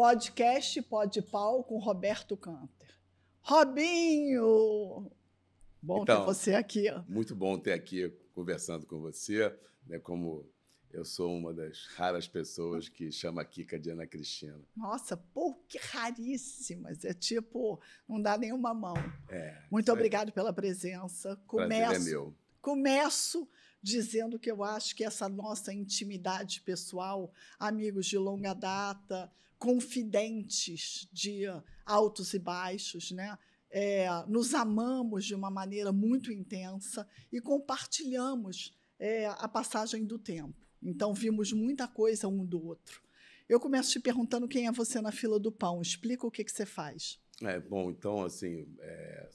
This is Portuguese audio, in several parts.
Podcast Pode Pau com Roberto Canter. Robinho! Bom ter você aqui. Muito bom ter aqui conversando com você, né, como eu sou uma das raras pessoas que chama a Kika de Ana Cristina. Nossa, pô, que raríssimas. É tipo, não dá nenhuma mão. Muito isso obrigado pela presença. Prazer é meu. Começo dizendo que eu acho que essa nossa intimidade pessoal, amigos de longa data, confidentes de altos e baixos, né? Nos amamos de uma maneira muito intensa e compartilhamos a passagem do tempo. Então, vimos muita coisa um do outro. Eu começo te perguntando quem é você na fila do pão. Explica o que você faz. Bom, então, assim,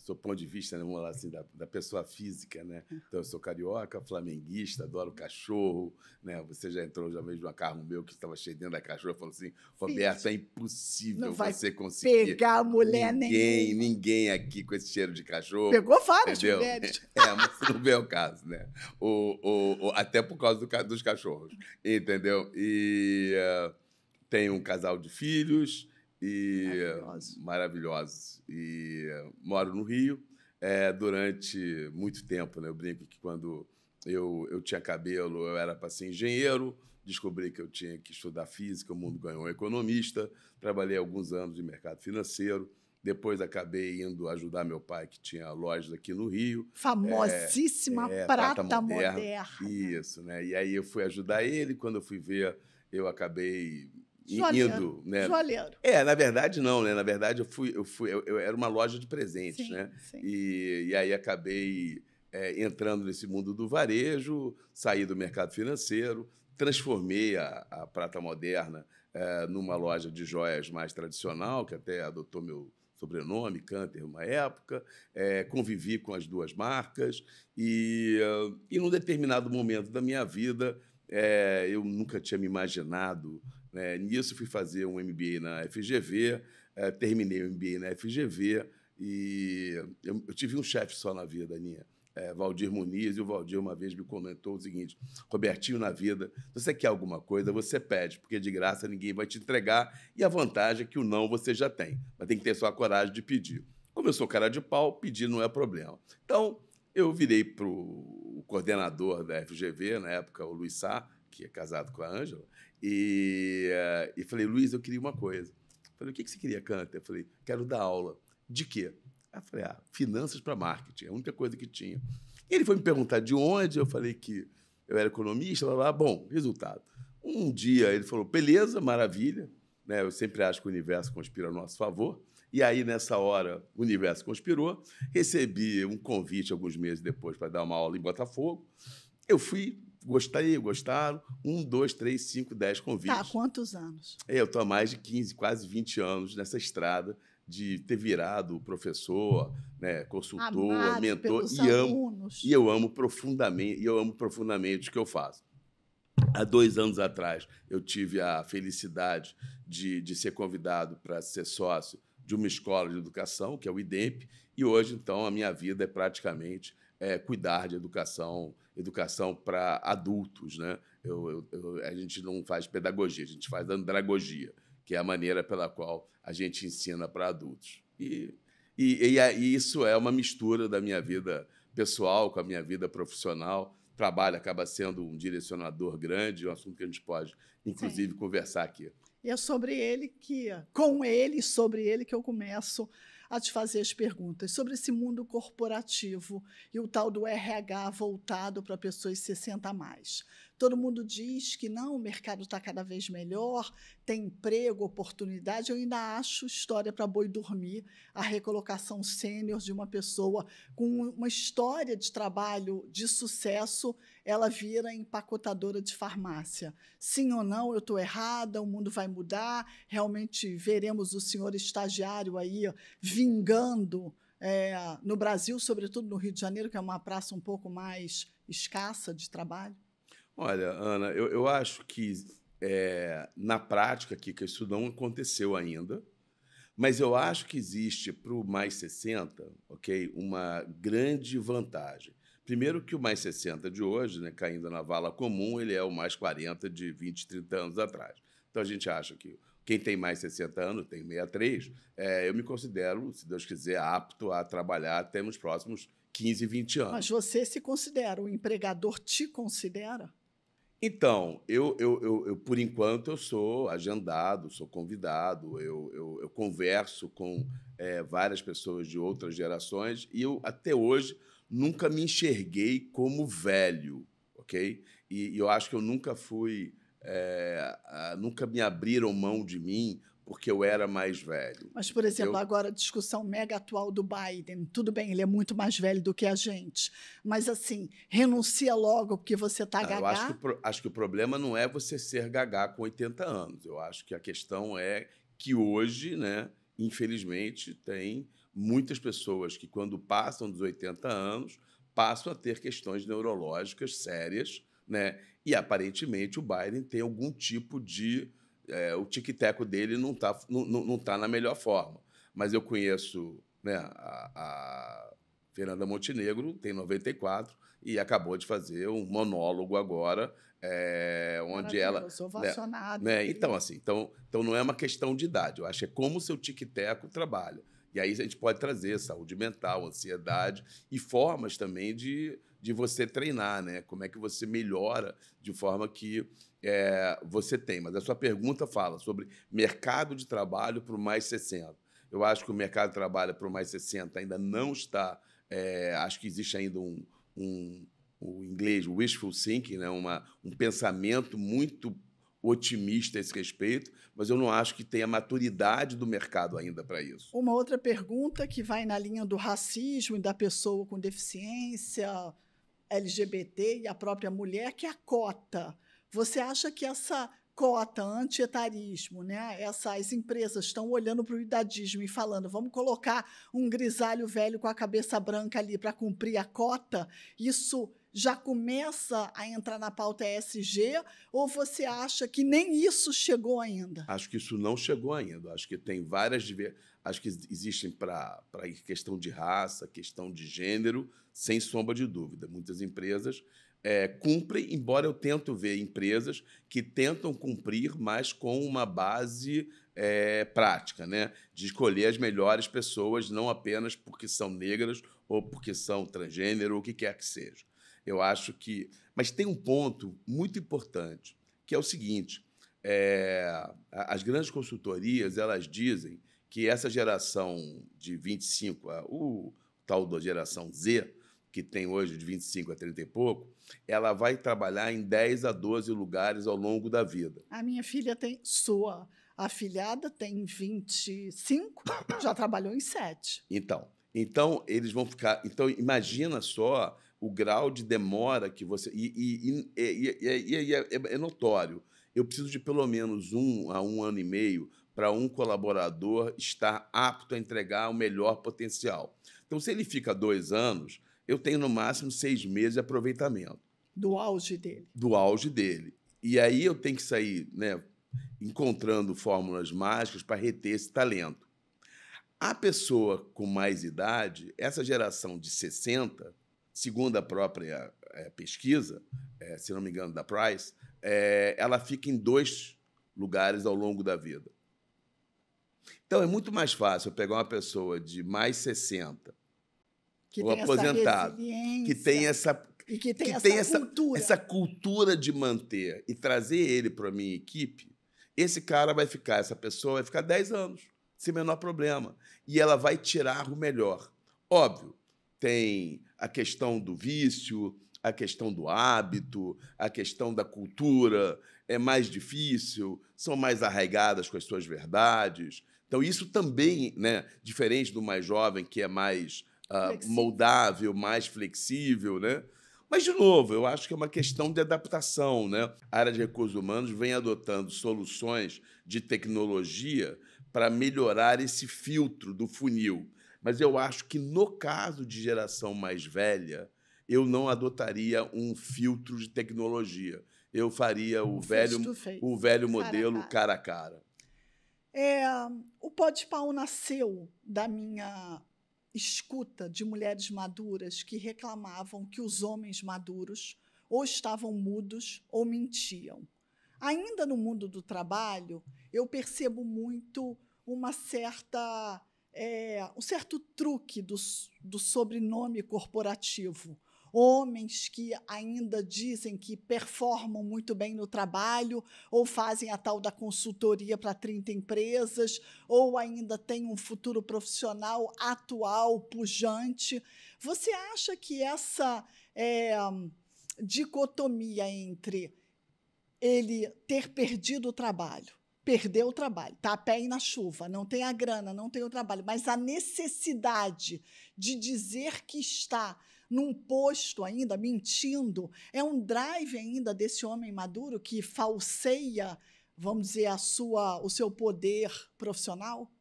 do ponto de vista, né, vamos lá, assim, da pessoa física, né? Então, eu sou carioca, flamenguista, adoro cachorro, né? Você já entrou, já veio de um carro meu que estava cheio dentro da cachorra, falou assim, Roberto, é impossível você conseguir pegar mulher nenhuma. Ninguém aqui com esse cheiro de cachorro. Pegou várias entendeu? mulheres. Mas não vê o caso, né? Até por causa dos cachorros, entendeu? E tenho um casal de filhos, maravilhosos. E moro no Rio durante muito tempo, né? Eu brinco que quando eu tinha cabelo, eu era para ser engenheiro, descobri que eu tinha que estudar física, o mundo ganhou um economista, trabalhei alguns anos em mercado financeiro, depois acabei indo ajudar meu pai, que tinha lojas aqui no Rio. Famosíssima Prata Moderna. Isso, né? E aí eu fui ajudar ele, quando eu fui ver, eu acabei indo, né? Joalheiro. Na verdade, não, né? Na verdade, eu era uma loja de presentes, sim, né? Sim. E aí acabei entrando nesse mundo do varejo, saí do mercado financeiro, transformei a Prata Moderna numa loja de joias mais tradicional, que até adotou meu sobrenome, Canter, uma época, convivi com as duas marcas e num determinado momento da minha vida, eu nunca tinha me imaginado nisso. Fui fazer um MBA na FGV, terminei o MBA na FGV e eu tive um chefe só na vida, Aninha, Valdir Muniz, e o Valdir uma vez me comentou o seguinte, Robertinho, na vida, se você quer alguma coisa, você pede, porque de graça ninguém vai te entregar e a vantagem é que o não você já tem, mas tem que ter só a coragem de pedir. Como eu sou cara de pau, pedir não é problema. Então, eu virei para o coordenador da FGV, na época, o Luiz Sá, que é casado com a Ângela, e falei, Luiz, eu queria uma coisa. Falei, o que você queria, Canter? Eu falei, quero dar aula. De quê? Aí eu falei, finanças para marketing, é a única coisa que tinha. E ele foi me perguntar de onde, eu falei que eu era economista, blá, blá. Bom, resultado. Um dia ele falou, beleza, maravilha, né? Eu sempre acho que o universo conspira a nosso favor. E aí, nessa hora, o universo conspirou, recebi um convite alguns meses depois para dar uma aula em Botafogo. Eu fui, gostaram, 1, 2, 3, 5, 10 convites. Tá, quantos anos? Eu estou há mais de 15, quase 20 anos nessa estrada de ter virado professor, né, consultor, amado mentor, e eu amo profundamente o que eu faço. Há 2 anos atrás, eu tive a felicidade de ser convidado para ser sócio de uma escola de educação, que é o IDEMP, e hoje, então, a minha vida é praticamente cuidar de educação para adultos, né? A gente não faz pedagogia, a gente faz andragogia, que é a maneira pela qual a gente ensina para adultos. E isso é uma mistura da minha vida pessoal com a minha vida profissional. Trabalho acaba sendo um direcionador grande, um assunto que a gente pode, inclusive, conversar aqui. E é sobre ele que eu começo a te fazer as perguntas sobre esse mundo corporativo e o tal do RH voltado para pessoas 60 a mais. Todo mundo diz que não, o mercado está cada vez melhor, tem emprego, oportunidade. Eu ainda acho história para boi dormir a recolocação sênior de uma pessoa com uma história de trabalho de sucesso, ela vira empacotadora de farmácia. Sim ou não, eu estou errada, o mundo vai mudar, realmente veremos o senhor estagiário aí vingando no Brasil, sobretudo no Rio de Janeiro, que é uma praça um pouco mais escassa de trabalho? Olha, Ana, eu acho que, na prática, que isso não aconteceu ainda, mas eu acho que existe para o Mais 60, okay, uma grande vantagem. Primeiro que o Mais 60 de hoje, né, caindo na vala comum, ele é o Mais 40 de 20, 30 anos atrás. Então, a gente acha que Quem tem mais 60 anos, tem 63, eu me considero, se Deus quiser, apto a trabalhar até nos próximos 15, 20 anos. Mas você se considera, o empregador te considera? Então, por enquanto, eu sou agendado, sou convidado, eu converso com várias pessoas de outras gerações e eu, até hoje, nunca me enxerguei como velho, ok? E eu acho que eu nunca fui, nunca me abriram mão de mim porque eu era mais velho. Mas, por exemplo, agora a discussão mega atual do Biden, tudo bem, ele é muito mais velho do que a gente, mas assim, renuncia logo porque você está Eu gagá? acho que o problema não é você ser gagá com 80 anos. Eu acho que a questão é que hoje, né, infelizmente, tem muitas pessoas que, quando passam dos 80 anos, passam a ter questões neurológicas sérias, né? E aparentemente o Biden tem algum tipo de. O tic-teco dele não tá na melhor forma. Mas eu conheço, né, a Fernanda Montenegro, tem 94 e acabou de fazer um monólogo agora, onde ela. Maravilhoso, Né, ovacionado. né, então, assim, então não é uma questão de idade, eu acho que é como o seu tic-teco trabalha. E aí a gente pode trazer saúde mental, ansiedade e formas também de você treinar, né? Como é que você melhora de forma que você tem. Mas a sua pergunta fala sobre mercado de trabalho para o mais 60. Eu acho que o mercado de trabalho para o mais 60 ainda não está. Acho que existe ainda o inglês, wishful thinking, né? Um pensamento muito otimista a esse respeito, mas eu não acho que tenha maturidade do mercado ainda para isso. Uma outra pergunta que vai na linha do racismo e da pessoa com deficiência, LGBT e a própria mulher, que é a cota. Você acha que essa cota, antietarismo, né? Essas empresas estão olhando para o idadismo e falando, vamos colocar um grisalho velho com a cabeça branca ali para cumprir a cota? Isso já começa a entrar na pauta ESG, ou você acha que nem isso chegou ainda? Acho que isso não chegou ainda. Acho que tem várias. Acho que existem para questão de raça, questão de gênero, sem sombra de dúvida. Muitas empresas cumprem, embora eu tento ver empresas que tentam cumprir, mas com uma base prática, né? De escolher as melhores pessoas, não apenas porque são negras ou porque são transgênero, ou o que quer que seja. Eu acho que. Mas tem um ponto muito importante, que é o seguinte: as grandes consultorias elas dizem que essa geração de 25, o tal da geração Z, que tem hoje de 25 a 30 e pouco, ela vai trabalhar em 10 a 12 lugares ao longo da vida. A minha filha sua afilhada tem 25, já trabalhou em 7. Então eles vão ficar. Então, imagina só o grau de demora que você. É notório. Eu preciso de pelo menos 1 a 1 ano e meio para um colaborador estar apto a entregar o melhor potencial. Então, se ele fica 2 anos, eu tenho no máximo 6 meses de aproveitamento. Do auge dele. Do auge dele. E aí eu tenho que sair, né, encontrando fórmulas mágicas para reter esse talento. A pessoa com mais idade, essa geração de 60, segundo a própria pesquisa, se não me engano, da Price, ela fica em 2 lugares ao longo da vida. Então, é muito mais fácil eu pegar uma pessoa de mais 60, que ou tem aposentado, que tem essa cultura de manter e trazer ele para a minha equipe, essa pessoa vai ficar 10 anos, sem o menor problema. E ela vai tirar o melhor. Óbvio, tem a questão do vício, a questão do hábito, a questão da cultura, é mais difícil, são mais arraigadas com as suas verdades. Então, isso também, né, diferente do mais jovem, que é mais moldável, mais flexível, né? Mas, de novo, eu acho que é uma questão de adaptação, né? A área de recursos humanos vem adotando soluções de tecnologia para melhorar esse filtro do funil. Mas eu acho que, no caso de geração mais velha, eu não adotaria um filtro de tecnologia. Eu faria o velho modelo cara a cara. O Podpah nasceu da minha escuta de mulheres maduras que reclamavam que os homens maduros ou estavam mudos ou mentiam. Ainda no mundo do trabalho, eu percebo muito um certo truque do sobrenome corporativo. Homens que ainda dizem que performam muito bem no trabalho, ou fazem a tal da consultoria para 30 empresas, ou ainda têm um futuro profissional atual, pujante. Você acha que essa dicotomia entre ele ter perdido o trabalho, perdeu o trabalho, está a pé e na chuva, não tem a grana, não tem o trabalho, mas a necessidade de dizer que está num posto ainda, mentindo, é um drive ainda desse homem maduro que falseia, vamos dizer, o seu poder profissional?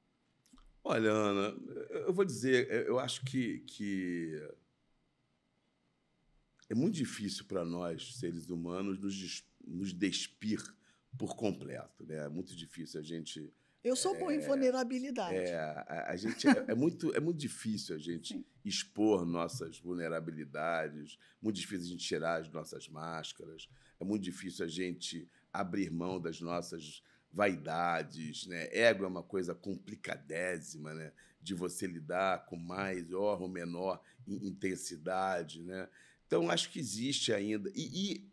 Olha, Ana, eu vou dizer, eu acho que é muito difícil para nós, seres humanos, nos despir por completo, né? É muito difícil a gente. Eu sou boa em vulnerabilidade. É muito difícil a gente Sim. expor nossas vulnerabilidades, muito difícil a gente tirar as nossas máscaras, é muito difícil a gente abrir mão das nossas vaidades, né? Ego é uma coisa complicadésima, né? De você lidar com maior ou menor intensidade, né? Então, acho que existe ainda, e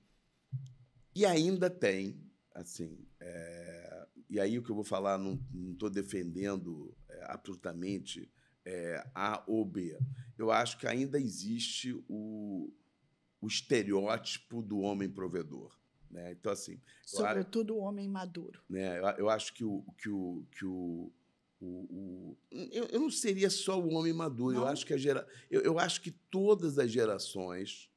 ainda tem, assim, e aí o que eu vou falar, não estou defendendo absolutamente A ou B. Eu acho que ainda existe o estereótipo do homem provedor, né? Então, assim, Sobretudo o homem maduro. né, eu acho que eu não seria só o homem maduro. Não? Eu acho que todas as gerações,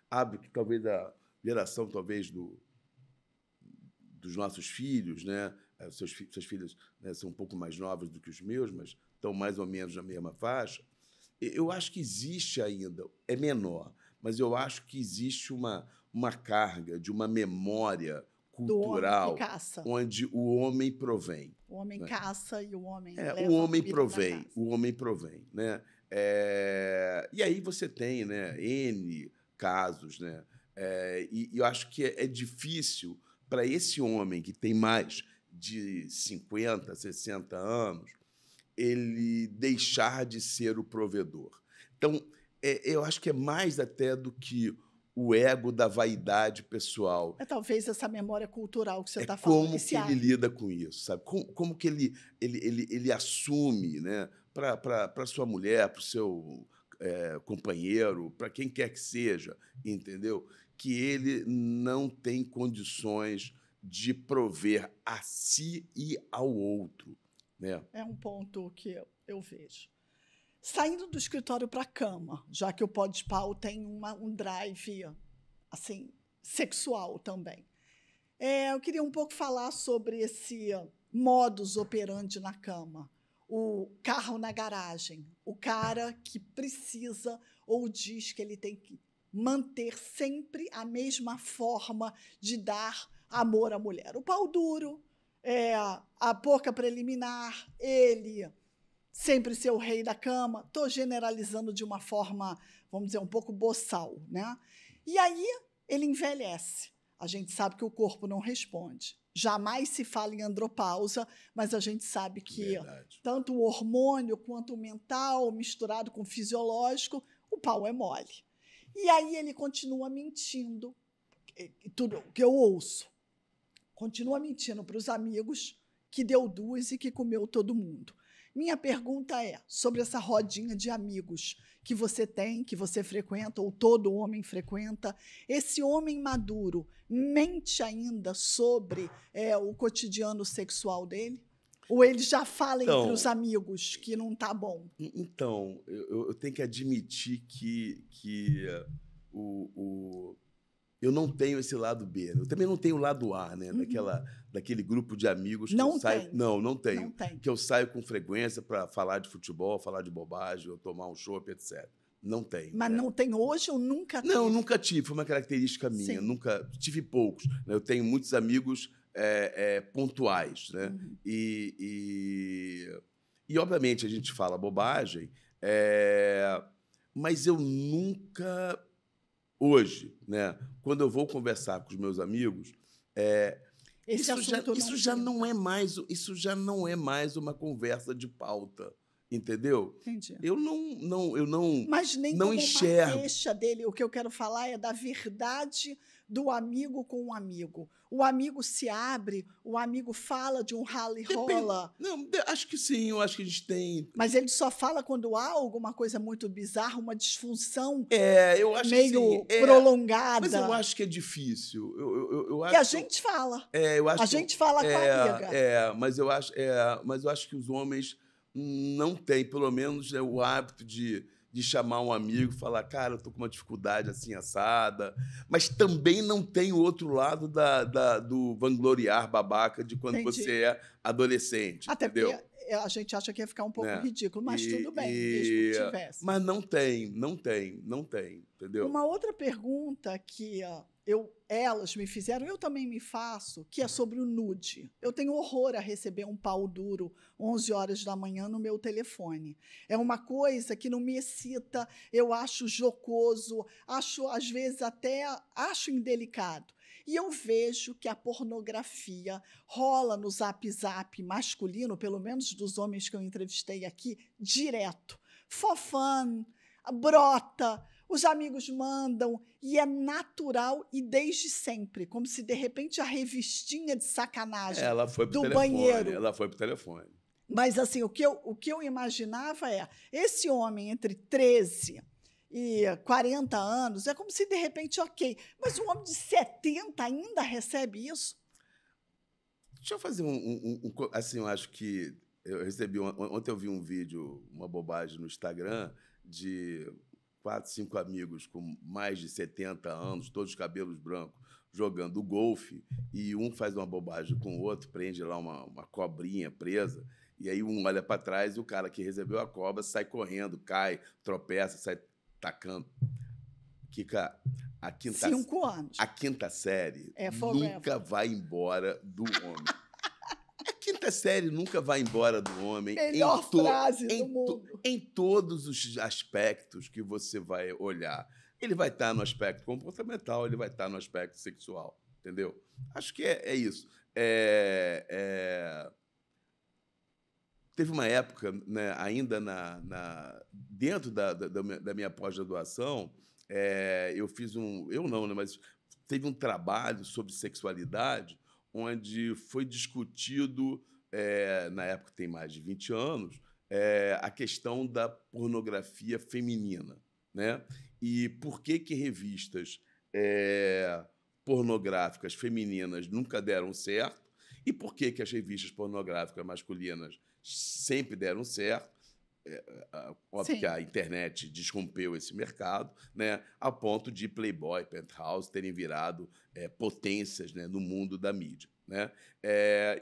abre que talvez a geração talvez dos nossos filhos, né? Seus filhos, né, são um pouco mais novos do que os meus, mas estão mais ou menos na mesma faixa. Eu acho que existe ainda, é menor, mas eu acho que existe uma carga de uma memória Do homem que cultural caça. onde o homem provém. O homem Né? caça e o homem O leva a homem comida para provém, casa. o homem provém, né? E aí você tem, né, N casos, né? E eu acho que é difícil para esse homem que tem mais de 50, 60 anos, ele deixar de ser o provedor. Então, eu acho que é mais até do que o ego da vaidade pessoal. É talvez essa memória cultural que você É está falando. como que ele lida com isso, sabe? Como que ele assume, né, para sua mulher, para o seu companheiro, para quem quer que seja, entendeu? Que ele não tem condições de prover a si e ao outro, né? É um ponto que eu vejo. Saindo do escritório para a cama, já que o Podpah tem um drive assim, sexual também. Eu queria um pouco falar sobre esse modus operandi na cama. O carro na garagem. O cara que precisa ou diz que ele tem que manter sempre a mesma forma de dar amor à mulher. O pau duro, a boca preliminar, ele sempre ser o rei da cama. Estou generalizando de uma forma, vamos dizer, um pouco boçal, né? E aí ele envelhece. A gente sabe que o corpo não responde. Jamais se fala em andropausa, mas a gente sabe que Verdade. tanto o hormônio quanto o mental, misturado com o fisiológico, o pau é mole. E aí ele continua mentindo, tudo que eu ouço. Continua mentindo para os amigos que deu duas e que comeu todo mundo. Minha pergunta é sobre essa rodinha de amigos que você tem, que você frequenta, ou todo homem frequenta. Esse homem maduro mente ainda sobre o cotidiano sexual dele? Ou ele já fala entre os amigos que não está bom? Então, eu tenho que admitir que eu não tenho esse lado B. Né? Eu também não tenho o lado A, né? Daquele grupo de amigos que Não eu saio. tem. Não tenho. Não tem. Que eu saio com frequência para falar de futebol, falar de bobagem, ou tomar um chopp, etc. Não tenho. Mas não tem hoje ou nunca teve? Não, nunca tive. Foi uma característica minha. Sim. Nunca tive poucos. Né? Eu tenho muitos amigos pontuais, né? E, obviamente, a gente fala bobagem, mas eu nunca hoje, né, quando eu vou conversar com os meus amigos, Esse assunto isso já não é mais uma conversa de pauta, entendeu? Entendi. Eu Mas nem não como uma enxergo. queixa dele. O que eu quero falar é da verdade do amigo com o amigo. O amigo se abre, o amigo fala de um rala e rola. Não, acho que sim, eu acho que a gente tem. Mas ele só fala quando há alguma coisa muito bizarra, uma disfunção Eu acho que meio sim. prolongada. Mas eu acho que é difícil. Eu Que a acho, gente fala. eu acho A gente fala com a amiga. mas eu acho que os homens não têm, pelo menos, né, o hábito de chamar um amigo e falar, cara, eu tô com uma dificuldade assim assada, mas também não tem o outro lado do vangloriar babaca de quando Entendi. você é adolescente, Até entendeu? porque a gente acha que ia ficar um pouco Né? ridículo, mas tudo bem, mesmo que tivesse. Mas não tem, entendeu? Uma outra pergunta que elas me fizeram, eu também me faço, que é sobre o nude. Eu tenho horror a receber um pau duro 11 horas da manhã no meu telefone. É uma coisa que não me excita, eu acho jocoso, às vezes até acho indelicado. E eu vejo que a pornografia rola no Zap Zap masculino, pelo menos dos homens que eu entrevistei aqui, direto. Fofã, brota, os amigos mandam, e é natural e desde sempre, como se, de repente, a revistinha de sacanagem do banheiro. Ela foi pro telefone. Mas, assim, o que eu imaginava esse homem entre 13 e 40 anos, é como se, de repente, ok, mas um homem de 70 ainda recebe isso? Deixa eu fazer assim, eu acho que eu recebi ontem eu vi um vídeo, uma bobagem no Instagram de 4, 5 amigos com mais de 70 anos, todos os cabelos brancos, jogando golfe, e um faz uma bobagem com o outro, prende lá uma cobrinha presa, e aí um olha para trás e o cara que recebeu a cobra sai correndo, cai, tropeça, sai tacando. Kika, a 5 anos. A quinta série nunca vai embora do homem. A quinta série nunca vai embora do homem. Melhor frase do mundo. Em todos os aspectos que você vai olhar. Ele vai estar no aspecto comportamental, ele vai estar no aspecto sexual. Entendeu? Acho que é isso. Teve uma época, né, ainda dentro da minha pós-graduação, eu fiz mas teve um trabalho sobre sexualidade onde foi discutido, na época tem mais de 20 anos, a questão da pornografia feminina, né? E por que revistas pornográficas femininas nunca deram certo e por que as revistas pornográficas masculinas sempre deram certo. Óbvio Sim. que a internet desrompeu esse mercado, né, a ponto de Playboy, Penthouse terem virado potências, né, no mundo da mídia, né?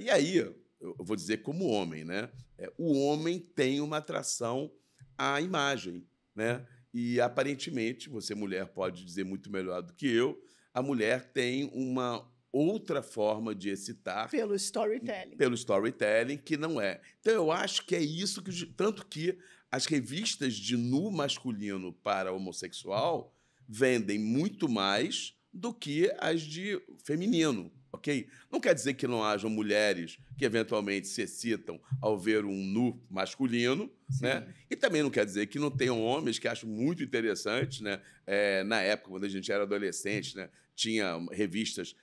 E aí, eu vou dizer como homem, né? O homem tem uma atração à imagem, né? E, aparentemente, você, mulher, pode dizer muito melhor do que eu, a mulher tem uma outra forma de excitar. Pelo storytelling. Pelo storytelling, que não é. Então, eu acho que é isso que... Tanto que as revistas de nu masculino para homossexual vendem muito mais do que as de feminino, ok? Não quer dizer que não hajam mulheres que, eventualmente, se excitam ao ver um nu masculino, né? E também não quer dizer que não tenham homens que acham muito interessantes, né? Na época, quando a gente era adolescente, né, tinha revistas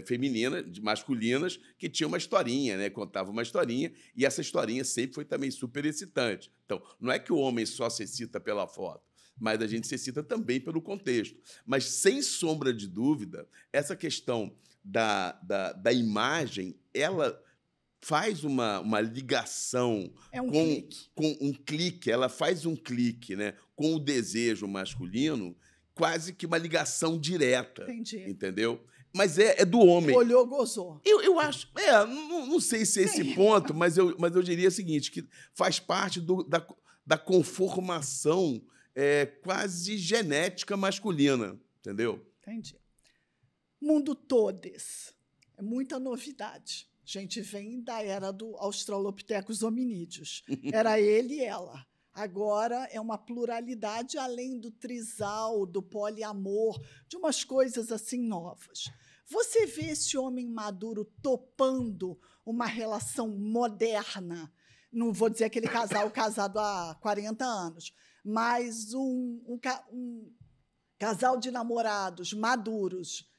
femininas, masculinas, que tinha uma historinha, né? Contava uma historinha, e essa historinha sempre foi também super excitante. Então, não é que o homem só se excita pela foto, mas a gente se excita também pelo contexto. Mas, sem sombra de dúvida, essa questão da imagem, ela faz uma ligação com um clique, ela faz um clique, né, com o desejo masculino, quase que uma ligação direta. Entendi. Entendeu? Mas é do homem. Olhou, gozou. Eu acho... não sei se é esse ponto, mas eu diria o seguinte, que faz parte da conformação quase genética masculina. Entendeu? Entendi. Mundo todes. É muita novidade. A gente vem da era do Australopithecus hominídeos. Era ele e ela. Agora é uma pluralidade além do trisal, do poliamor, de umas coisas assim novas. Você vê esse homem maduro topando uma relação moderna? Não vou dizer aquele casal casado há 40 anos, mas um casal de namorados maduros.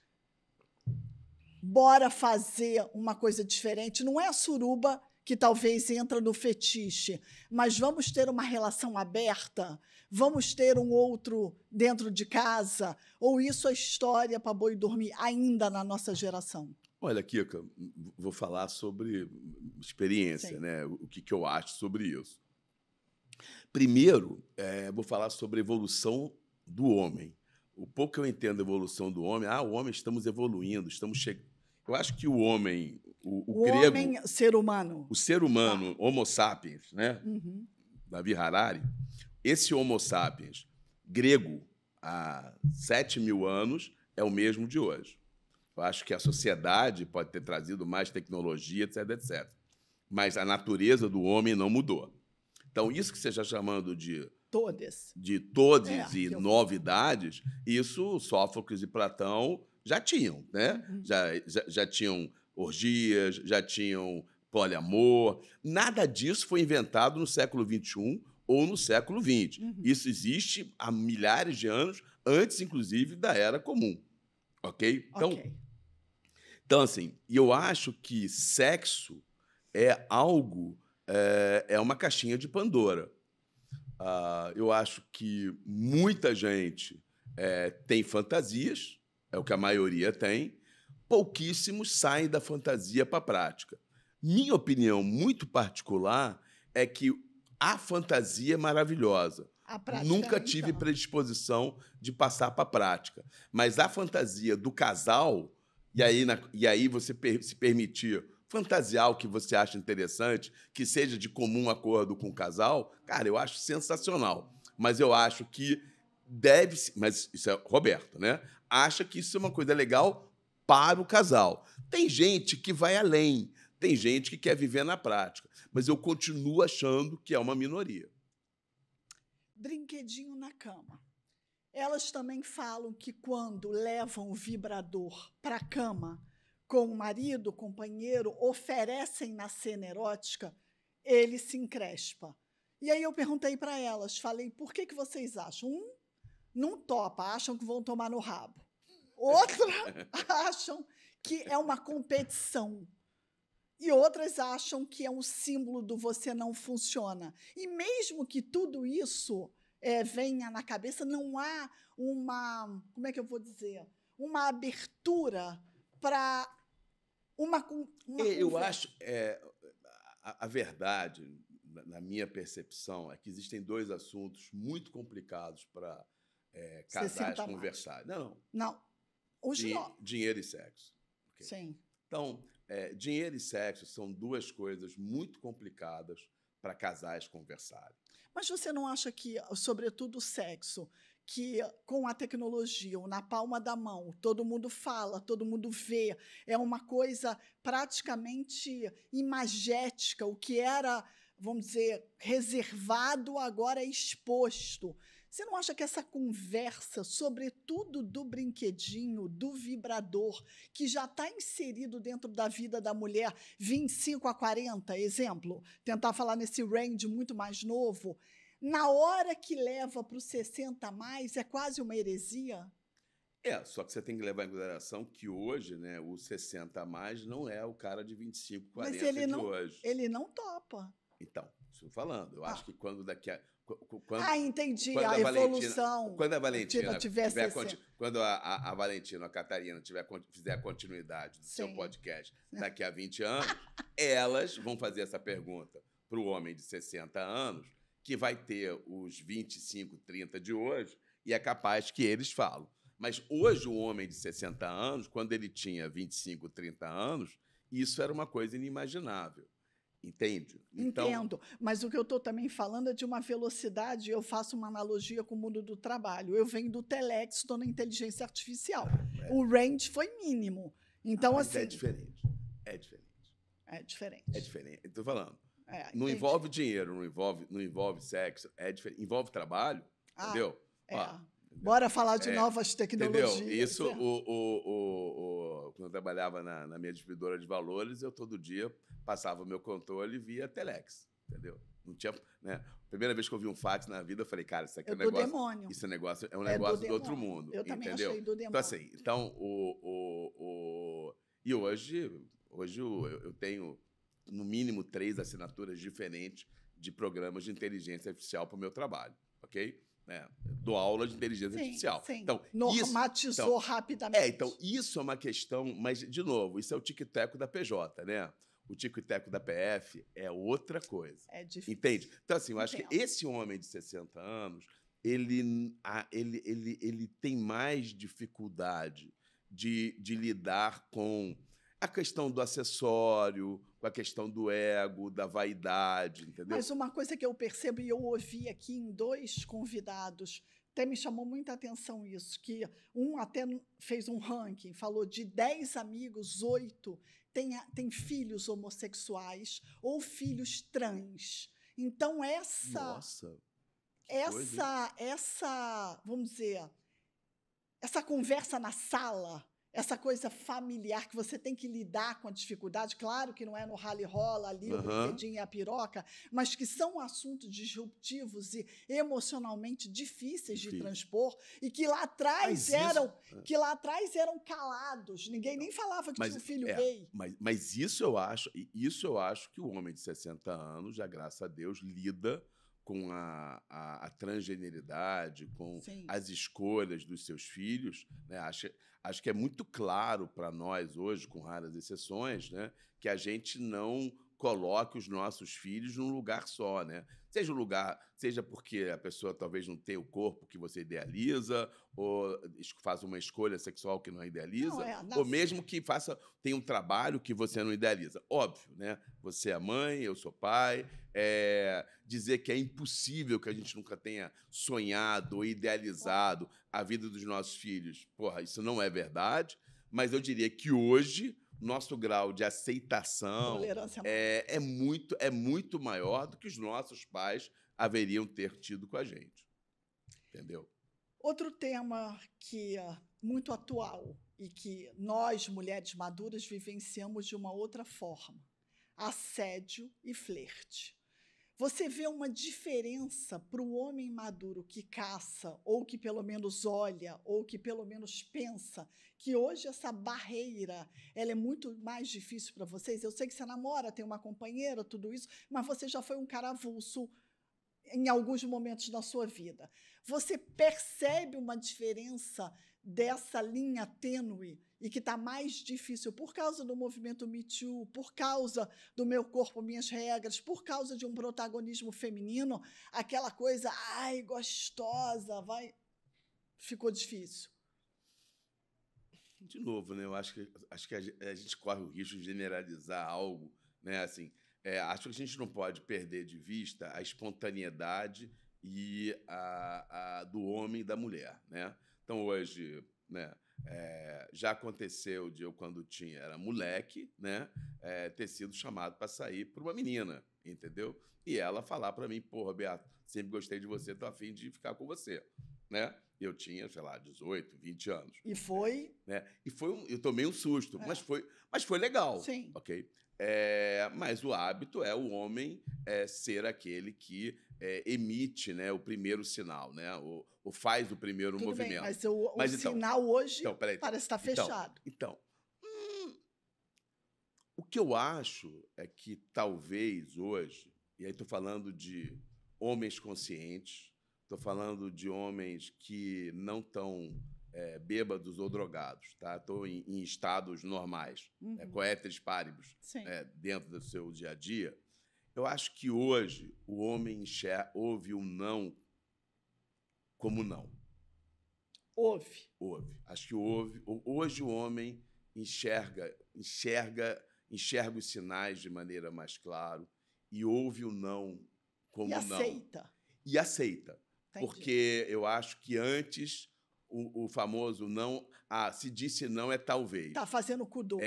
Bora fazer uma coisa diferente. Não é a suruba que talvez entra no fetiche, mas vamos ter uma relação aberta? Vamos ter um outro dentro de casa? Ou isso é história para boi dormir ainda na nossa geração? Olha, Kika, vou falar sobre experiência, né? O que eu acho sobre isso. Primeiro, vou falar sobre a evolução do homem. O pouco que eu entendo da evolução do homem, o homem, estamos evoluindo, estamos chegando. Eu acho que o homem, o grego... homem, ser humano. O ser humano, Homo sapiens, né? Davi Harari, esse Homo sapiens grego, há 7.000 anos, é o mesmo de hoje. Eu acho que a sociedade pode ter trazido mais tecnologia, etc, etc. Mas a natureza do homem não mudou. Então, isso que você está chamando de todes e novidades, isso Sófocles e Platão já tinham, né? Já tinham orgias, já tinham poliamor. Nada disso foi inventado no século XXI ou no século XX. Isso existe há milhares de anos, antes, inclusive, da Era Comum. Ok? Então, assim, eu acho que sexo é algo, é uma caixinha de Pandora. Eu acho que muita gente tem fantasias, é o que a maioria tem, pouquíssimos saem da fantasia para a prática. Minha opinião muito particular é que a fantasia é maravilhosa. Nunca tive predisposição de passar para a prática. Mas a fantasia do casal, e aí você se permitir fantasiar o que você acha interessante, que seja de comum acordo com o casal, cara, eu acho sensacional. Mas eu acho que mas isso é Roberto, né? Acha que isso é uma coisa legal para o casal. Tem gente que vai além, tem gente que quer viver na prática, mas eu continuo achando que é uma minoria. Brinquedinho na cama. Elas também falam que quando levam o vibrador para a cama com o marido, o companheiro, oferecem na cena erótica, ele se encrespa. E aí eu perguntei para elas, falei, por que vocês acham? Não topa, acham que vão tomar no rabo. Outra acham que é uma competição. E outras acham que é um símbolo do você não funciona. E mesmo que tudo isso venha na cabeça, não há uma, como é que eu vou dizer, uma abertura para uma eu acho, a verdade, na minha percepção, é que existem dois assuntos muito complicados para casais conversarem. Não. Dinheiro e sexo. Okay? Sim. Então, dinheiro e sexo são duas coisas muito complicadas para casais conversarem. Mas você não acha que, sobretudo o sexo, que com a tecnologia, ou na palma da mão, todo mundo fala, todo mundo vê, é uma coisa praticamente imagética, o que era, vamos dizer, reservado, agora é exposto. Você não acha que essa conversa, sobretudo do brinquedinho, do vibrador, que já está inserido dentro da vida da mulher 25 a 40, exemplo, tentar falar nesse range muito mais novo, na hora que leva para os 60 a mais, é quase uma heresia? Só que você tem que levar em consideração que hoje, né, o 60 a mais não é o cara de 25, 40 Mas ele de não, hoje. Ele não topa. Então, estou falando. Eu acho que quando daqui a... entendi. A evolução. Quando a Valentina quando a Valentina, a Catarina, fizer a continuidade do seu podcast daqui a 20 anos, elas vão fazer essa pergunta para o homem de 60 anos, que vai ter os 25, 30 de hoje, e é capaz que eles falam. Mas hoje o homem de 60 anos, quando ele tinha 25, 30 anos, isso era uma coisa inimaginável. Entende? Entendo, mas o que eu estou também falando é de uma velocidade, eu faço uma analogia com o mundo do trabalho. Eu venho do Telex, estou na inteligência artificial. O range foi mínimo. Então, mas assim... É diferente. É diferente. Estou falando. Não entendi. envolve dinheiro, não envolve sexo, envolve trabalho, entendeu? Ó, Bora falar de novas tecnologias. entendeu? Isso, quando eu trabalhava na minha distribuidora de valores, eu todo dia passava o meu controle via Telex, entendeu? Não tinha, né? Primeira vez que eu vi um fax na vida, eu falei, cara, isso aqui é um negócio... demônio. Isso é um negócio do outro mundo. Eu também entendeu? achei do demônio. Então, assim, e hoje eu tenho, no mínimo, 3 assinaturas diferentes de programas de inteligência artificial para o meu trabalho, ok? Dou aula de inteligência artificial. Sim. Então, normatizou rapidamente. Então, isso é uma questão, mas, de novo, isso é o tic-teco da PJ, né? O tico-teco da PF é outra coisa. É difícil. Entende? Então, assim, eu acho que esse homem de 60 anos, ele tem mais dificuldade de lidar com a questão do acessório, com a questão do ego, da vaidade, entendeu? Mas uma coisa que eu percebo, e eu ouvi aqui em 2 convidados, até me chamou muita atenção isso, que um até fez um ranking, falou de 10 amigos, 8 têm filhos homossexuais ou filhos trans. Então, vamos dizer, essa conversa na sala, essa coisa familiar que você tem que lidar com a dificuldade, claro que não é no rally-rola ali, o brinquedinho e a piroca, mas que são assuntos disruptivos e emocionalmente difíceis de transpor e que lá atrás eram calados, ninguém nem falava que tinha um filho gay. Mas isso eu acho que o homem de 60 anos, já graças a Deus, lida com a transgeneridade, com as escolhas dos seus filhos, né? Acho que é muito claro para nós hoje, com raras exceções, né, que a gente não coloque os nossos filhos num lugar só, né? Seja porque a pessoa talvez não tenha o corpo que você idealiza, ou faz uma escolha sexual que não idealiza, ou mesmo que tenha um trabalho que você não idealiza. Óbvio, né? Você é mãe, eu sou pai. Dizer que é impossível que a gente nunca tenha sonhado ou idealizado a vida dos nossos filhos, isso não é verdade, mas eu diria que hoje nosso grau de aceitação é muito maior do que os nossos pais haveriam ter tido com a gente. Entendeu? Outro tema que é muito atual e que nós, mulheres maduras, vivenciamos de uma outra forma: assédio e flerte. Você vê uma diferença para o homem maduro que caça, ou que pelo menos olha, ou que pelo menos pensa, que hoje essa barreira ela é muito mais difícil para vocês? Eu sei que você namora, tem uma companheira, tudo isso, mas você já foi um cara avulso em alguns momentos da sua vida. Você percebe uma diferença dessa linha tênue e que está mais difícil por causa do movimento Me Too, por causa do Meu Corpo, Minhas Regras, por causa de um protagonismo feminino, aquela coisa, ai, gostosa, ficou difícil. De novo, né? Eu acho que a gente corre o risco de generalizar algo, né? Assim, acho que a gente não pode perder de vista a espontaneidade e do homem e da mulher, né? Então, hoje, né, já aconteceu de eu, quando era moleque, né, ter sido chamado para sair por uma menina, entendeu? E ela falar para mim, porra, Beato, sempre gostei de você, tô a fim de ficar com você, né? Eu tinha, sei lá, 18, 20 anos. E foi? Né? Eu tomei um susto, mas foi legal. Sim. Ok? Mas o hábito é o homem ser aquele que emite, né, o primeiro sinal, né, ou faz o primeiro movimento. Bem, mas o sinal hoje parece estar fechado. Então, o que eu acho é que talvez hoje, e aí estou falando de homens conscientes, estou falando de homens que não estão bêbados ou drogados, tá? Estou em estados normais, coéteres paribus, dentro do seu dia a dia. Eu acho que hoje o homem ouve o não como não. Ouve. Acho que ouve. Hoje o homem enxerga os sinais de maneira mais clara e ouve o não como não. E aceita. E aceita. Entendi. Porque eu acho que antes o famoso não... se disse não é talvez. Está fazendo kudo.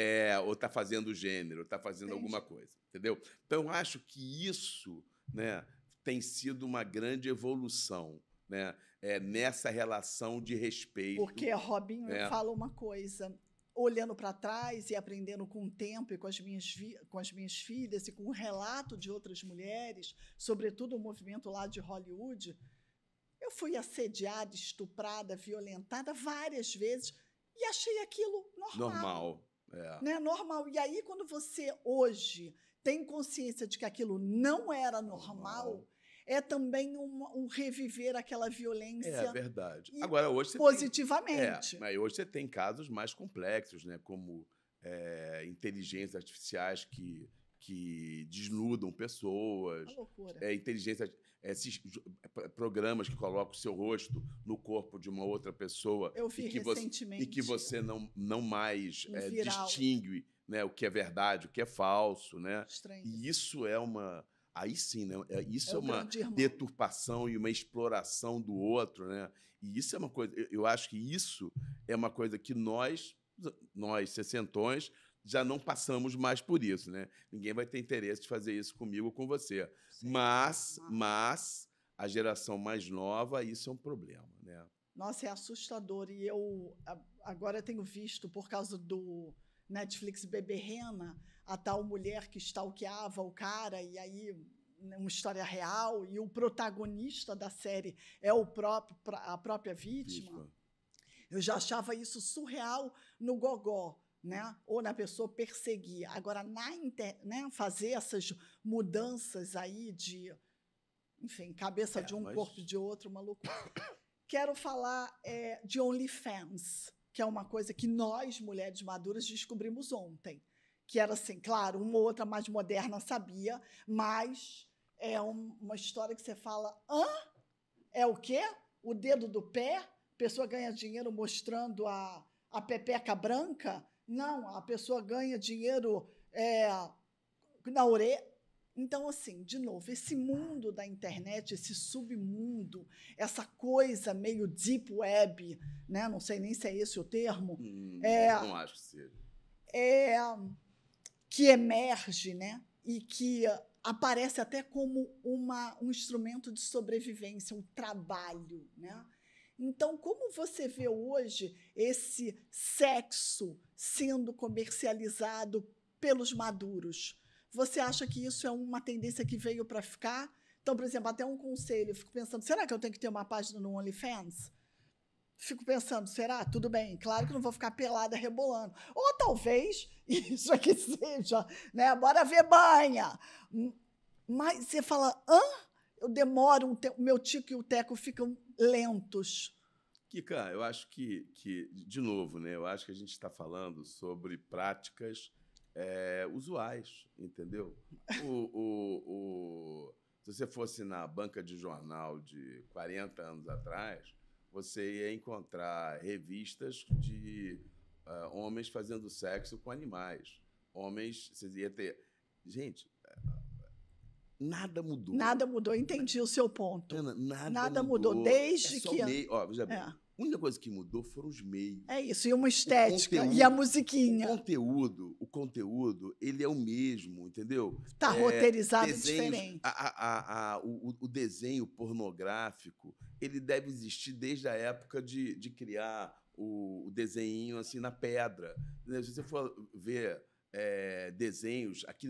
Ou está fazendo gênero, está fazendo alguma coisa. Entendeu? Então, eu acho que isso, né, tem sido uma grande evolução, né, nessa relação de respeito. Porque, Robinho, eu falo uma coisa... olhando para trás e aprendendo com o tempo e com as minhas filhas e com o relato de outras mulheres, sobretudo o movimento lá de Hollywood, eu fui assediada, estuprada, violentada várias vezes e achei aquilo normal. Né? Normal. E aí, quando você hoje tem consciência de que aquilo não era normal, é também um reviver aquela violência. É verdade. Agora, hoje você positivamente. Mas hoje você tem casos mais complexos, né? Como inteligências artificiais que desnudam pessoas. Uma loucura. Esses programas que colocam o seu rosto no corpo de uma outra pessoa. Eu vi recentemente. E que você não mais distingue, né, o que é verdade, o que é falso. Né? Estranho. E isso é uma... Aí sim, né? Isso é uma deturpação e uma exploração do outro, né? E isso é uma coisa... Eu acho que isso é uma coisa que nós sessentões, já não passamos mais por isso, né? Ninguém vai ter interesse de fazer isso comigo ou com você. Mas a geração mais nova, isso é um problema, né? Nossa, é assustador. E eu agora tenho visto, por causa do Netflix Bebê Rena, a tal mulher que stalkeava o cara, e aí uma história real, e o protagonista da série é a própria vítima. Eu já achava isso surreal no gogó, né? Ou na pessoa perseguir. Agora, né, fazer essas mudanças aí de, enfim, cabeça de um, corpo de outro, uma loucura. Quero falar de OnlyFans, que é uma coisa que nós, mulheres maduras, descobrimos ontem. Que era assim, claro, uma ou outra mais moderna sabia, mas é uma história que você fala, é o quê? O dedo do pé? A pessoa ganha dinheiro mostrando a pepeca branca? Não, a pessoa ganha dinheiro na orelha. Então, assim, de novo, esse mundo da internet, esse submundo, essa coisa meio deep web, né? Não sei nem se é esse o termo. Não acho que seja. Que emerge, né? E que aparece até como um instrumento de sobrevivência, um trabalho, né? Então, como você vê hoje esse sexo sendo comercializado pelos maduros? Você acha que isso é uma tendência que veio para ficar? Então, por exemplo, até um conselho, eu fico pensando, será que eu tenho que ter uma página no OnlyFans? Fico pensando, será? Tudo bem, claro que não vou ficar pelada rebolando. Ou talvez isso aqui seja, né? Bora ver banha. Mas você fala, eu demoro um tempo, o meu tico e o teco ficam lentos. Kika, eu acho que, de novo, né? Eu acho que a gente está falando sobre práticas usuais, entendeu? Se você fosse na banca de jornal de 40 anos atrás, você ia encontrar revistas de homens fazendo sexo com animais. Você ia ter... Gente, nada mudou. Nada mudou, entendi o seu ponto. Ana, nada mudou desde que... Veja bem, a única coisa que mudou foram os meios. É isso, e uma estética, e a musiquinha. O conteúdo, ele é o mesmo, entendeu? Está roteirizado diferente. O desenho pornográfico, ele deve existir desde a época de criar o desenho assim, na pedra. Se você for ver desenhos aqui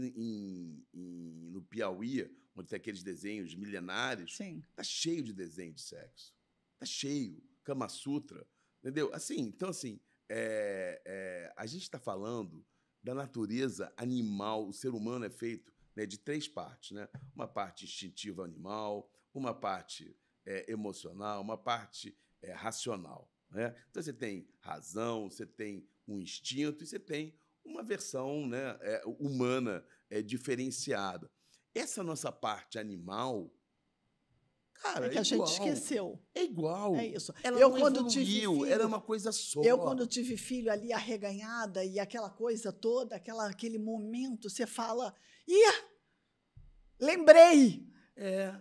no Piauí, onde tem aqueles desenhos milenares, está cheio de desenho de sexo. Está cheio. Kama Sutra, entendeu? Então, a gente está falando da natureza animal. O ser humano é feito, né, de 3 partes, né? Uma parte instintiva animal, uma parte emocional, uma parte racional, né? Então, você tem razão, você tem um instinto e você tem uma versão, né, humana diferenciada. Essa nossa parte animal... Cara, que a gente esqueceu. É igual. É isso. Ela não evoluiu, era uma coisa só. Eu, quando tive filho ali, arreganhada, e aquela coisa toda, aquele momento, você fala, lembrei,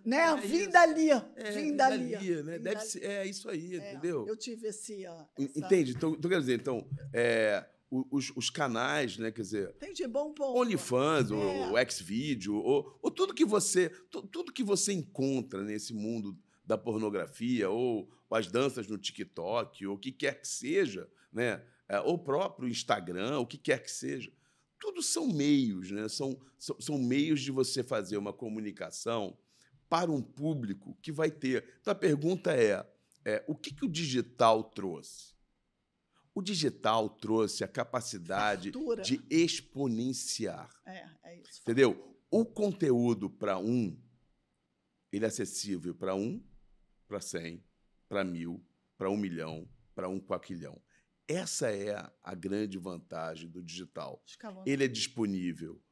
Né? Vim dali. Vim dali. Né? Deve ser, isso aí, entendeu? Eu tive esse... Entende? Então, quer dizer, os canais, né? Quer dizer... Entendi, bom ponto. OnlyFans, o Xvideo, ou tudo que você encontra nesse mundo da pornografia, ou as danças no TikTok, ou o que quer que seja, né? Ou o próprio Instagram, o que quer que seja. Tudo são meios, né? São meios de você fazer uma comunicação para um público que vai ter. Então, a pergunta o que o digital trouxe? O digital trouxe a capacidade de exponenciar. É isso. Entendeu? O conteúdo para ele é acessível para para 100, para 1.000, para 1 milhão, para 1 quaquilhão. Essa é a grande vantagem do digital. Ele é disponível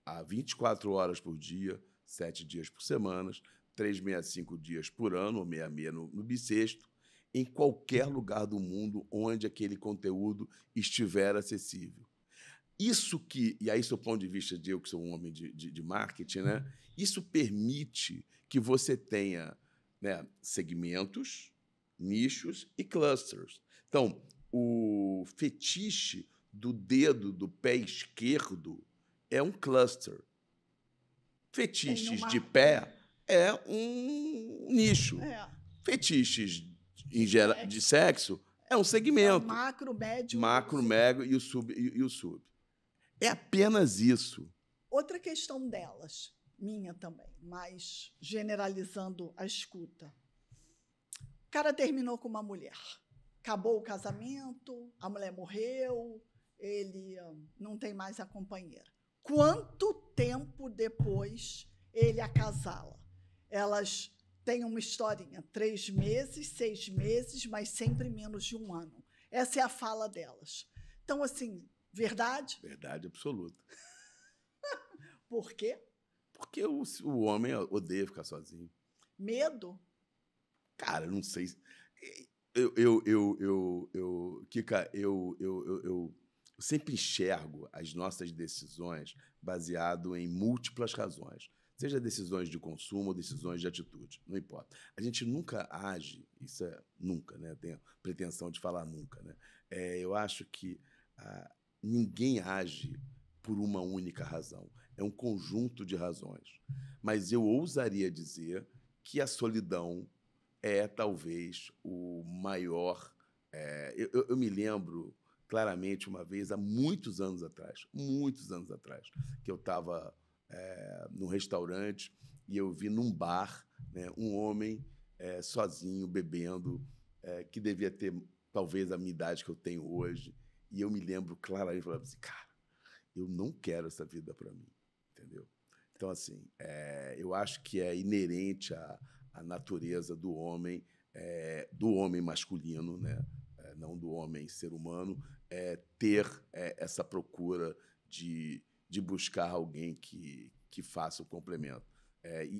há 24 horas por dia, 7 dias por semana, 365 dias por ano, ou 66 no bissexto, em qualquer lugar do mundo onde aquele conteúdo estiver acessível. Isso e aí, do ponto de vista de eu, que sou um homem de marketing, né, isso permite que você tenha, né, segmentos, nichos e clusters. Então, o fetiche do dedo do pé esquerdo é um cluster. Fetiches de pé é um nicho. Fetiches de sexo é um segmento. Macro, médio. Macro, médio e o sub. É apenas isso. Outra questão delas, minha também, mas generalizando a escuta. O cara terminou com uma mulher. Acabou o casamento, a mulher morreu, ele não tem mais a companheira. Quanto tempo depois ele acasala? Elas têm uma historinha, 3 meses, 6 meses, mas sempre menos de 1 ano. Essa é a fala delas. Então, assim, verdade? Verdade absoluta. Por quê? Porque o homem odeia ficar sozinho. Medo? Cara, eu não sei. Kika, eu sempre enxergo as nossas decisões baseado em múltiplas razões. Seja decisões de consumo ou decisões de atitude, não importa. A gente nunca age, isso é nunca, né? Tenho pretensão de falar nunca, né? Eu acho que ninguém age por uma única razão. É um conjunto de razões. Mas eu ousaria dizer que a solidão é talvez o maior... Eu me lembro claramente uma vez, há muitos anos atrás, que eu estava num restaurante e eu vi num bar, né, um homem sozinho, bebendo, que devia ter talvez a minha idade que eu tenho hoje. E eu me lembro claramente, falando assim, cara, eu não quero essa vida para mim, entendeu? Então, assim, eu acho que é inerente à natureza do homem masculino, né? Não do homem ser humano, ter essa procura de buscar alguém que faça o complemento.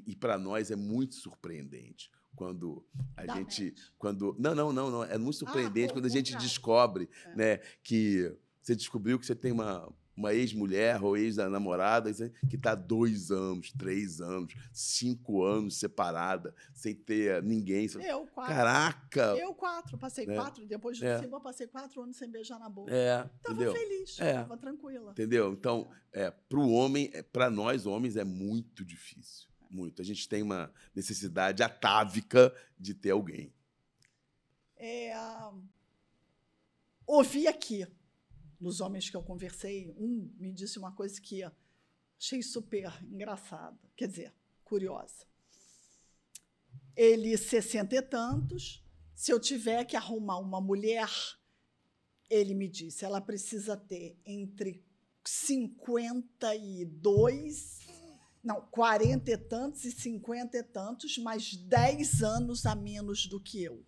E para nós é muito surpreendente quando a gente... Não. É muito surpreendente quando a gente descobre, né, que você descobriu que você tem uma ex-mulher ou ex-namorada que está 2 anos, 3 anos, 5 anos separada, sem ter ninguém. Eu, 4. Caraca! Eu, 4. Passei 4. Depois do Simba, eu passei 4 anos sem beijar na boca. Estava feliz, estava tranquila. Entendeu? Então, para o homem, para nós, homens, é muito difícil. Muito. A gente tem uma necessidade atávica de ter alguém. Ouvi aqui, nos homens que eu conversei, um me disse uma coisa que achei super engraçada, quer dizer, curiosa. Ele, 60 e tantos, se eu tiver que arrumar uma mulher, ele me disse, ela precisa ter entre 40 e tantos e 50 e tantos, mais 10 anos a menos do que eu.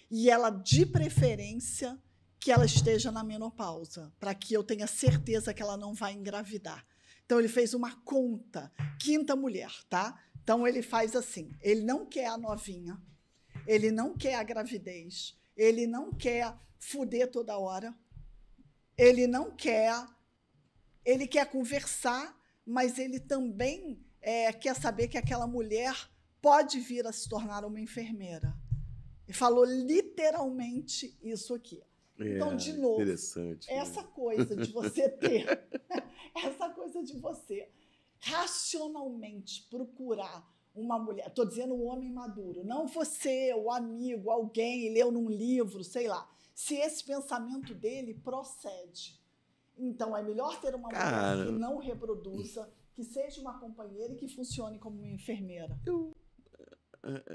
E ela, de preferência, que ela esteja na menopausa, para que eu tenha certeza que ela não vai engravidar. Então, ele fez uma conta, 5ª mulher, tá? Então, ele faz assim, ele não quer a novinha, ele não quer a gravidez, ele não quer fuder toda hora, ele não quer... Ele quer conversar, mas ele também quer saber que aquela mulher pode vir a se tornar uma enfermeira. E falou literalmente isso aqui. Então, de novo, interessante, essa coisa de você ter, essa coisa de você racionalmente procurar uma mulher, estou dizendo um homem maduro, não você, o amigo, alguém leu num livro, sei lá, se esse pensamento dele procede. Então, é melhor ter uma mulher que não reproduza, que seja uma companheira e que funcione como uma enfermeira.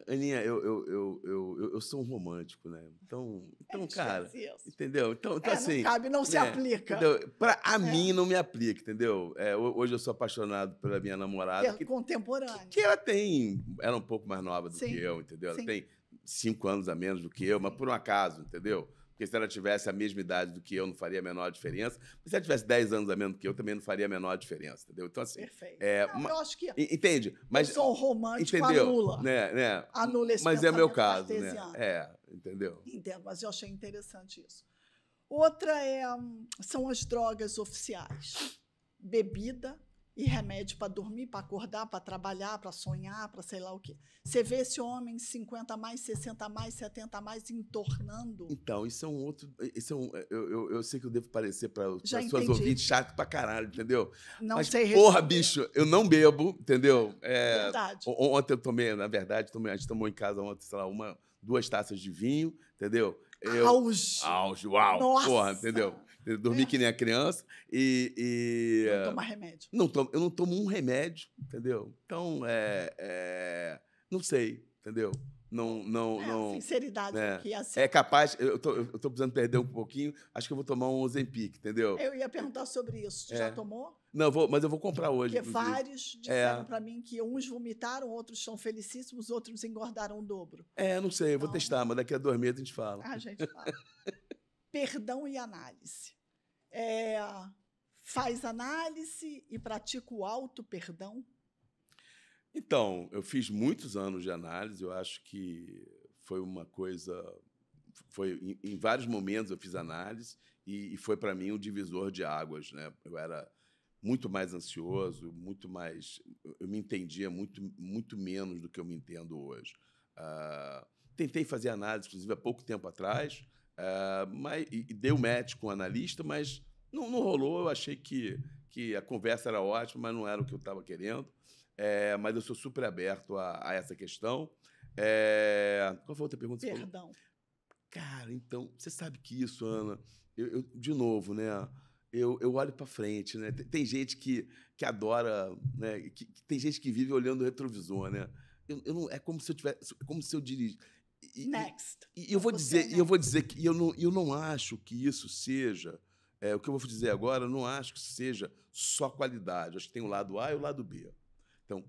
Aninha, eu sou um romântico, né? Então cara, entendeu? Então assim... Não cabe, não se aplica. Para mim, não me aplica, entendeu? Hoje eu sou apaixonado pela minha namorada. Contemporânea. Que ela é um pouco mais nova do que eu, entendeu? Ela tem 5 anos a menos do que eu, mas por um acaso, entendeu? Porque se ela tivesse a mesma idade do que eu, não faria a menor diferença. Mas se ela tivesse 10 anos a menos do que eu, também não faria a menor diferença, entendeu? Então, assim... Perfeito. Não, eu acho que... Entende? Mas, eu sou um romântico, entendeu? anula. Né? Anula esse mas é meu caso, cartesiano. né? Entendeu? Entendo, mas eu achei interessante isso. Outra são as drogas oficiais. Bebida e remédio para dormir, para acordar, para trabalhar, para sonhar, para sei lá o quê. Você vê esse homem 50 a mais, 60 a mais, 70 a mais entornando. Então, isso é um outro... eu sei que eu devo parecer para as entendi. suas ouvintes chato pra caralho, entendeu? Não mas, sei porra, responder. bicho, eu não bebo, entendeu? Verdade. Ontem eu tomei, na verdade, a gente tomou em casa ontem, sei lá, 2 taças de vinho, entendeu? Auge, uau! Nossa. Porra, entendeu? Dormi que nem a criança e não toma remédio. Eu não tomo um remédio, entendeu? Então, não sei, entendeu? Não, sinceridade aqui. Assim. É capaz, eu tô precisando perder um pouquinho, acho que eu vou tomar um Ozempic, entendeu? Eu ia perguntar sobre isso. Já tomou? Não, mas eu vou comprar hoje. Porque vários disseram para mim que uns vomitaram, outros são felicíssimos, outros engordaram o dobro. Não sei, eu vou testar, mas daqui a 2 meses a gente fala. A gente fala. Perdão e análise. Faz análise e pratica o auto-perdão? Então, eu fiz muitos anos de análise, eu acho que foi uma coisa... em vários momentos eu fiz análise e foi, para mim, um divisor de águas, né? Eu era muito mais ansioso, muito mais... Eu me entendia muito menos do que eu me entendo hoje. Tentei fazer análise, inclusive, há pouco tempo atrás, e dei match com o analista, mas não rolou. Eu achei que a conversa era ótima, mas não era o que eu estava querendo. Mas eu sou super aberto a essa questão. Qual foi a outra pergunta? Perdão. Cara, então, você sabe que isso, Ana, de novo, né? Eu olho para frente, né? Tem gente que adora, né? Tem gente que vive olhando o retrovisor, né? É como se eu tivesse, como se eu dirigisse. Next. E eu vou dizer que eu não acho que isso seja o que eu vou dizer agora. Eu não acho que seja só qualidade. Acho que tem o lado A e o lado B. Então,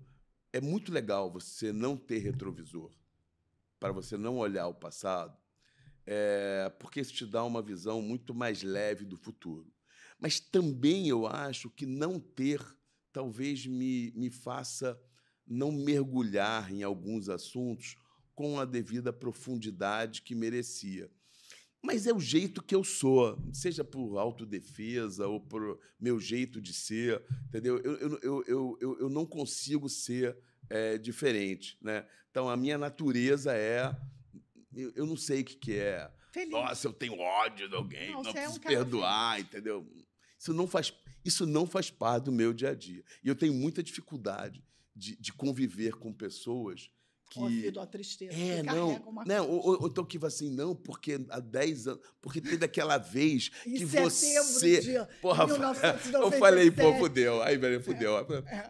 é muito legal você não ter retrovisor, para você não olhar o passado, porque isso te dá uma visão muito mais leve do futuro. Mas também eu acho que não ter talvez me faça não mergulhar em alguns assuntos com a devida profundidade que merecia. Mas é o jeito que eu sou, seja por autodefesa ou por meu jeito de ser, entendeu? Eu não consigo ser diferente, né? Então, a minha natureza eu não sei o que é. Feliz. Nossa, eu tenho ódio de alguém, não preciso perdoar, entendeu? Isso não faz parte do meu dia a dia. E eu tenho muita dificuldade de conviver com pessoas que... Ouvido a tristeza. Ou então que assim, não, porque há 10 anos... Porque teve aquela vez que você... Porra, eu falei, pô, fudeu. Aí, velho, fudeu.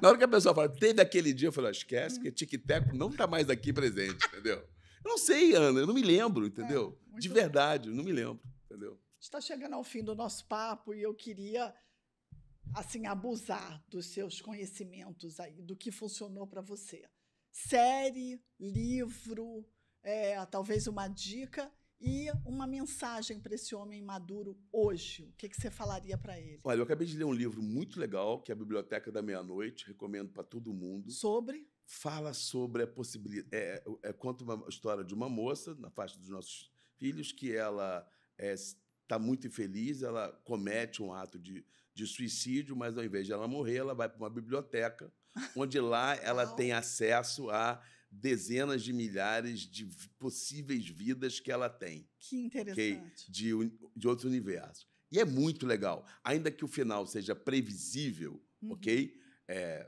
Na hora que a pessoa fala, teve aquele dia, eu falo, esquece que tic-teco não está mais aqui presente, entendeu? Eu não sei, Ana, eu não me lembro, entendeu? De verdade, eu não me lembro, entendeu? Está chegando ao fim do nosso papo e eu queria, assim, abusar dos seus conhecimentos aí, do que funcionou para você. Série, livro, talvez uma dica e uma mensagem para esse homem maduro hoje. O que você falaria para ele? Olha, eu acabei de ler um livro muito legal, que é a Biblioteca da Meia-Noite, recomendo para todo mundo. Sobre? Fala sobre a possibilidade... conta uma história de uma moça, na faixa dos nossos filhos, que ela está muito infeliz, ela comete um ato de suicídio, mas ao invés de ela morrer, ela vai para uma biblioteca, onde lá ela tem acesso a dezenas de milhares de possíveis vidas que ela tem. Que interessante. Okay? De outros universos. E é muito legal. Ainda que o final seja previsível, ok?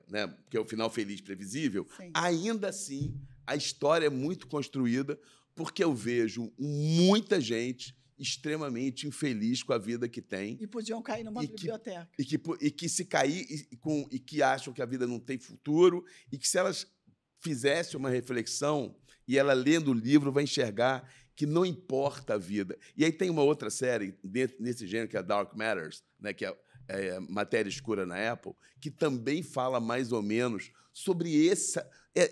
Né? Porque é o final feliz previsível, sim, ainda assim a história é muito construída, porque eu vejo muita gente extremamente infeliz com a vida que tem. E podiam cair numa biblioteca. E que se cair e que acham que a vida não tem futuro, e que se elas fizessem uma reflexão e ela lendo o livro vai enxergar que não importa a vida. E aí tem uma outra série nesse gênero, que é Dark Matters, né, que é Matéria Escura na Apple, que também fala mais ou menos sobre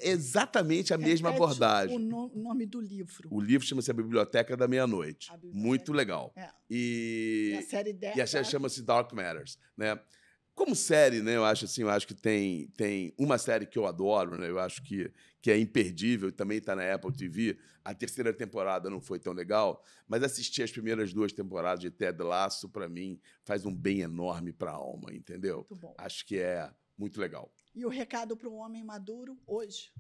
exatamente a mesma abordagem. O nome do livro. O livro chama-se A Biblioteca da Meia-Noite. Muito legal. E a série E a série chama-se Dark Matters, né? Como série, né, eu acho que tem uma série que eu adoro, né, eu acho que é imperdível, também está na Apple TV. A terceira temporada não foi tão legal, mas assistir as primeiras 2 temporadas de Ted Lasso, para mim, faz um bem enorme para a alma, entendeu? Muito bom. Acho que é muito legal. E o recado para um homem maduro hoje?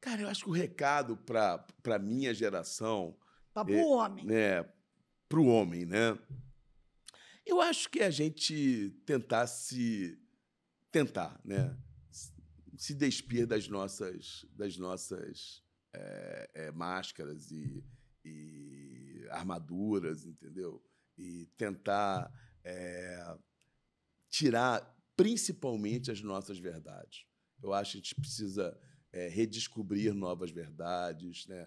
Cara, eu acho que o recado para a minha geração... Para o homem. Para o homem, né? Eu acho que a gente tentar, né, se despir das nossas máscaras e armaduras, entendeu? E tentar tirar principalmente as nossas verdades. Eu acho que a gente precisa redescobrir novas verdades, né?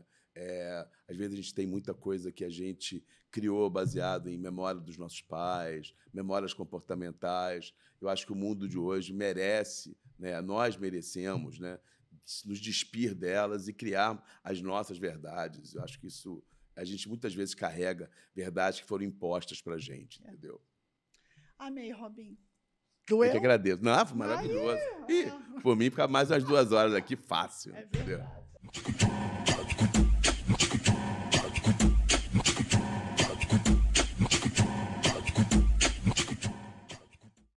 Às vezes a gente tem muita coisa que a gente criou baseado em memória dos nossos pais, memórias comportamentais. Eu acho que o mundo de hoje merece, né, nós merecemos, né, nos despir delas e criar as nossas verdades. Eu acho que isso a gente muitas vezes carrega verdades que foram impostas para a gente, entendeu? Amei, Robin. Doeu? Eu que agradeço. Não, foi maravilhoso. Por mim, ficar mais umas 2 horas aqui, fácil. É verdade. Entendeu?